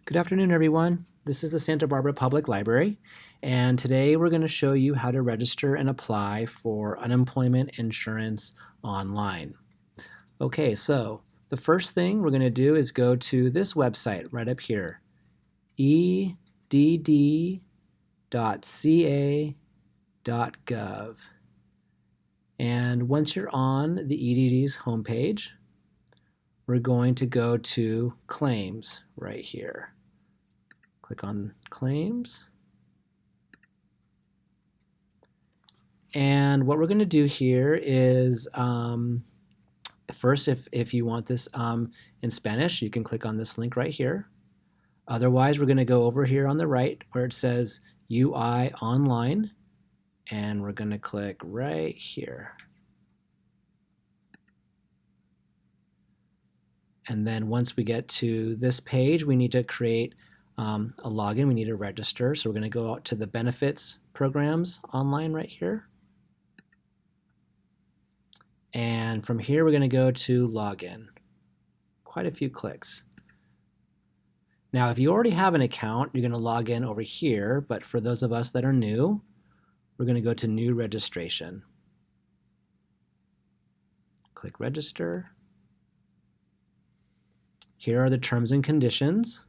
Good afternoon, everyone. This is the Santa Barbara Public Library, and today we're going to show you how to register and apply for unemployment insurance online. Okay, so the first thing we're going to do is go to this website right up here, edd.ca.gov. And once you're on the EDD's homepage, we're going to go to Claims right here. Click on Claims. And what we're going to do here is first, if you want this in Spanish, you can click on this link right here. Otherwise, we're going to go over here on the right where it says UI Online, and we're going to click right here. And then once we get to this page, we need to create a login. We need to register. So we're going to go out to the Benefits Programs online right here. And from here, we're going to go to Login. Quite a few clicks. Now, if you already have an account, you're going to log in over here. But for those of us that are new, we're going to go to New Registration. Click Register. Here are the terms and conditions.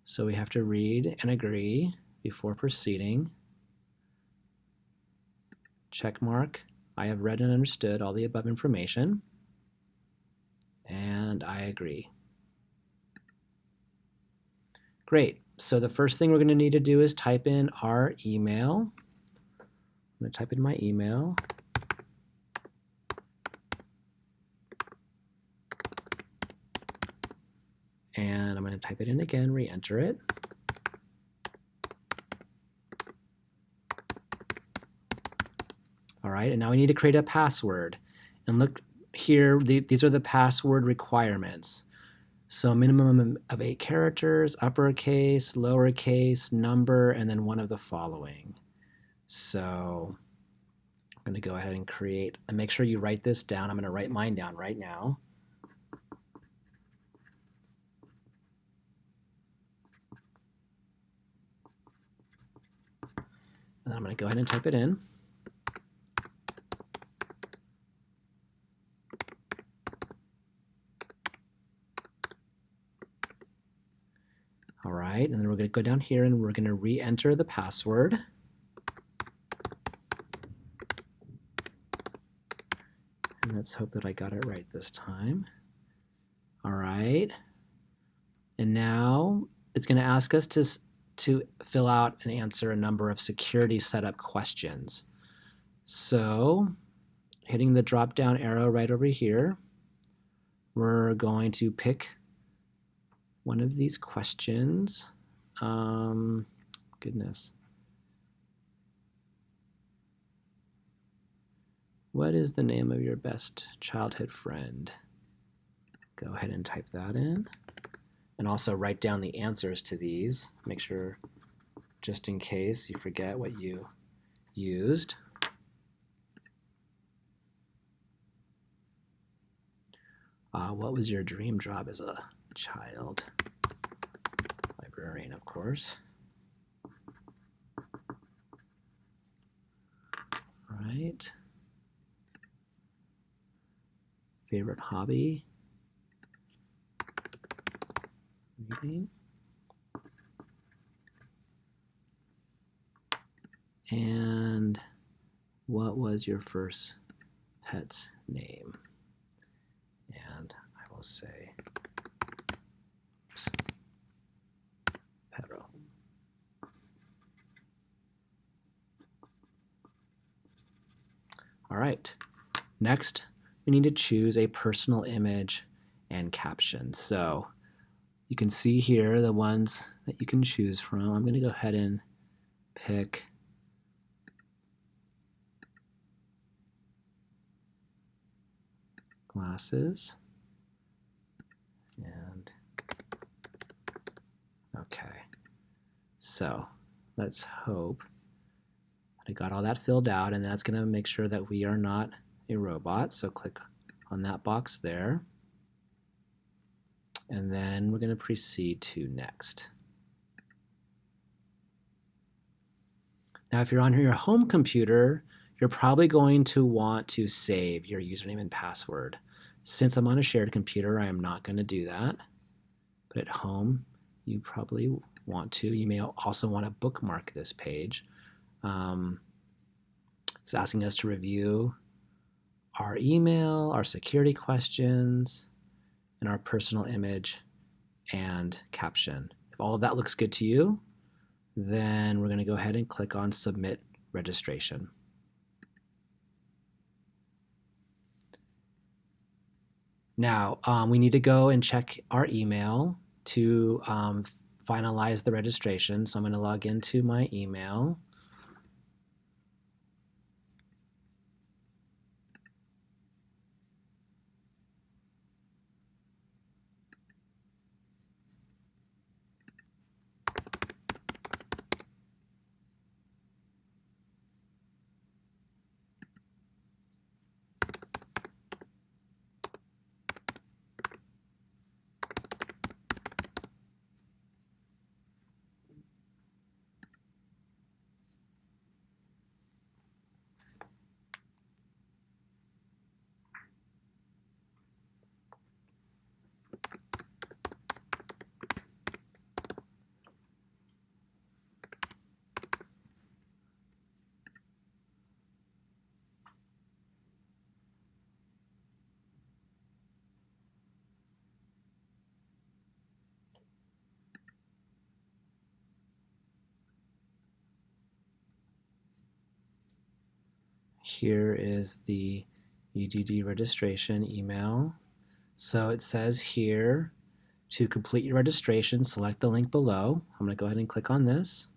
So we have to read and agree before proceeding. Check mark. I have read and understood all the above information. And I agree. Great. So the first thing we're going to need to do is type in our email. I'm going to type in my email. And I'm going to type it in again, re-enter it. All right, and now we need to create a password. And look here, these are the password requirements. So minimum of 8 characters, uppercase, lowercase, number, and then one of the following. So I'm going to go ahead and create, and make sure you write this down. I'm going to write mine down right now. And then I'm going to go ahead and type it in. All right, and then we're going to go down here and we're going to re-enter the password. And let's hope that I got it right this time. All right, and now it's going to ask us to fill out and answer a number of security setup questions. So hitting the drop down arrow right over here, we're going to pick one of these questions. Goodness. What is the name of your best childhood friend? Go ahead and type that in. And also write down the answers to these. Make sure, just in case you forget what you used. What was your dream job as a child? Librarian, of course. All right. Favorite hobby? Reading. And what was your first pet's name? And I will say Pedro. All right. Next, we need to choose a personal image and caption. So you can see here the ones that you can choose from. I'm going to go ahead and pick glasses. And okay. So let's hope that I got all that filled out, and that's going to make sure that we are not a robot. So click on that box there. And then we're going to proceed to next. Now, if you're on your home computer, you're probably going to want to save your username and password. Since I'm on a shared computer, I am not going to do that. But at home, you probably want to. You may also want to bookmark this page. It's asking us to review our email, our security questions, and our personal image and caption. If all of that looks good to you, then we're going to go ahead and click on Submit Registration. Now, we need to go and check our email to finalize the registration. So I'm going to log into my email. Here is the UDD registration email. So it says here to complete your registration, select the link below. I'm going to go ahead and click on this.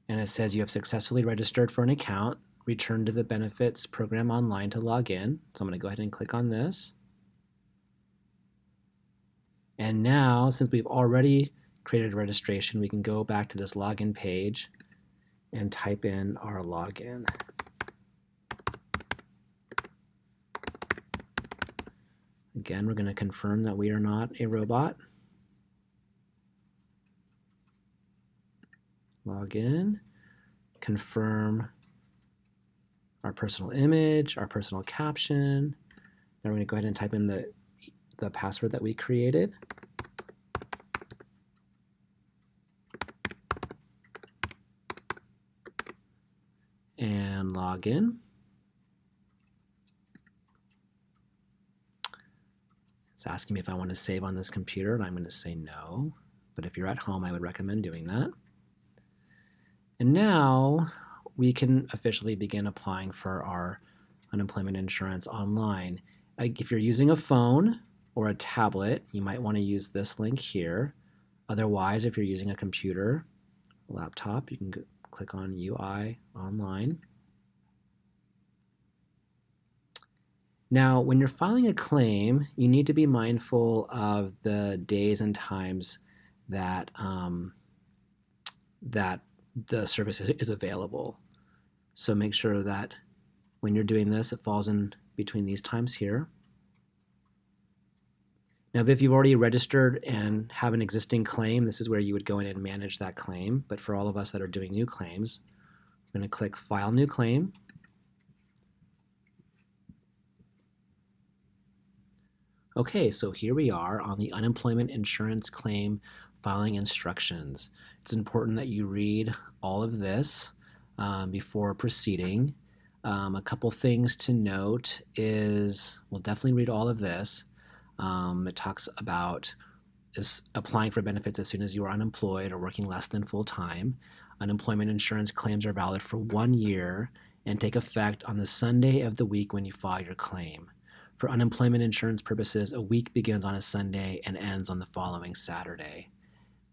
And it says you have successfully registered for an account. Return to the benefits program online to log in. So I'm going to go ahead and click on this. And now, since we've already created a registration, we can go back to this login page and type in our login. Again, we're going to confirm that we are not a robot. Log in, confirm our personal image, our personal caption. Now we're going to go ahead and type in the password that we created. And log in. It's asking me if I want to save on this computer, and I'm going to say no. But if you're at home, I would recommend doing that. And now we can officially begin applying for our unemployment insurance online. If you're using a phone or a tablet, you might want to use this link here. Otherwise, if you're using a computer, a laptop, you can click on UI online. Now, when you're filing a claim, you need to be mindful of the days and times that that the service is available. So make sure that when you're doing this, it falls in between these times here. Now, if you've already registered and have an existing claim, this is where you would go in and manage that claim. But for all of us that are doing new claims, I'm going to click File New Claim. Okay, so here we are on the unemployment insurance claim filing instructions. It's important that you read all of this before proceeding. A couple things to note is, we'll definitely read all of this. It talks about applying for benefits as soon as you are unemployed or working less than full time. Unemployment insurance claims are valid for 1 year and take effect on the Sunday of the week when you file your claim. For unemployment insurance purposes, a week begins on a Sunday and ends on the following Saturday.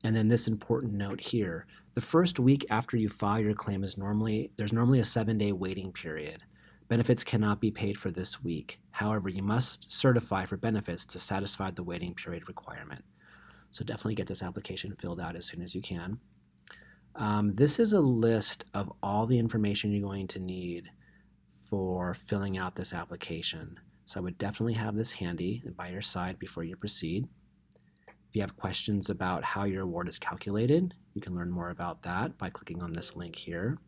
And then this important note here, the first week after you file your claim there's normally a 7-day waiting period. Benefits cannot be paid for this week. However, you must certify for benefits to satisfy the waiting period requirement. So definitely get this application filled out as soon as you can. This is a list of all the information you're going to need for filling out this application. So I would definitely have this handy and by your side before you proceed. If you have questions about how your award is calculated, you can learn more about that by clicking on this link here.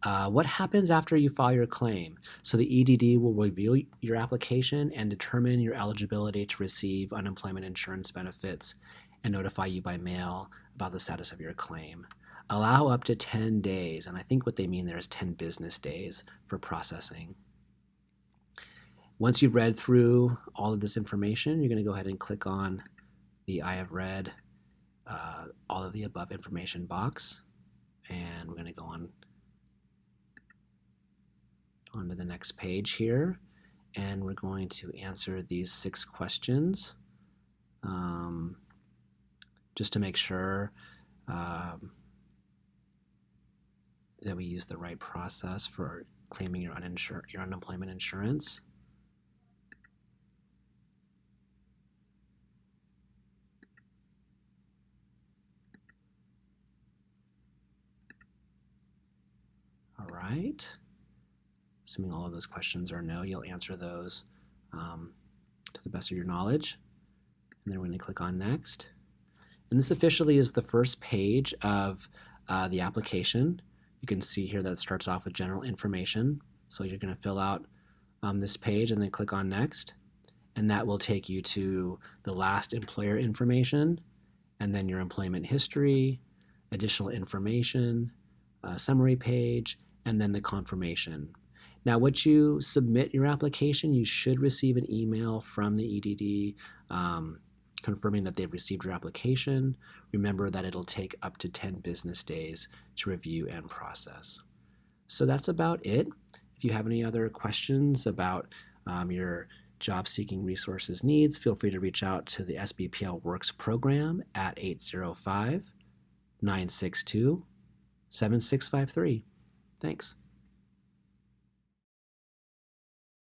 What happens after you file your claim? So the EDD will review your application and determine your eligibility to receive unemployment insurance benefits and notify you by mail about the status of your claim. Allow up to 10 days, and I think what they mean there is 10 business days for processing. Once you've read through all of this information, you're going to go ahead and click on the I have read all of the above information box, and we're going to go on to the next page here, and we're going to answer these 6 questions just to make sure that we use the right process for claiming your unemployment insurance. All right. Assuming all of those questions are no, you'll answer those to the best of your knowledge. And then we're going to click on next. And this officially is the first page of the application. You can see here that it starts off with general information. So you're going to fill out this page and then click on next. And that will take you to the last employer information, and then your employment history, additional information, summary page, and then the confirmation. Now, once you submit your application, you should receive an email from the EDD confirming that they've received your application. Remember that it'll take up to 10 business days to review and process. So that's about it. If you have any other questions about your job seeking resources needs, feel free to reach out to the SBPL Works program at 805-962-7653. Thanks.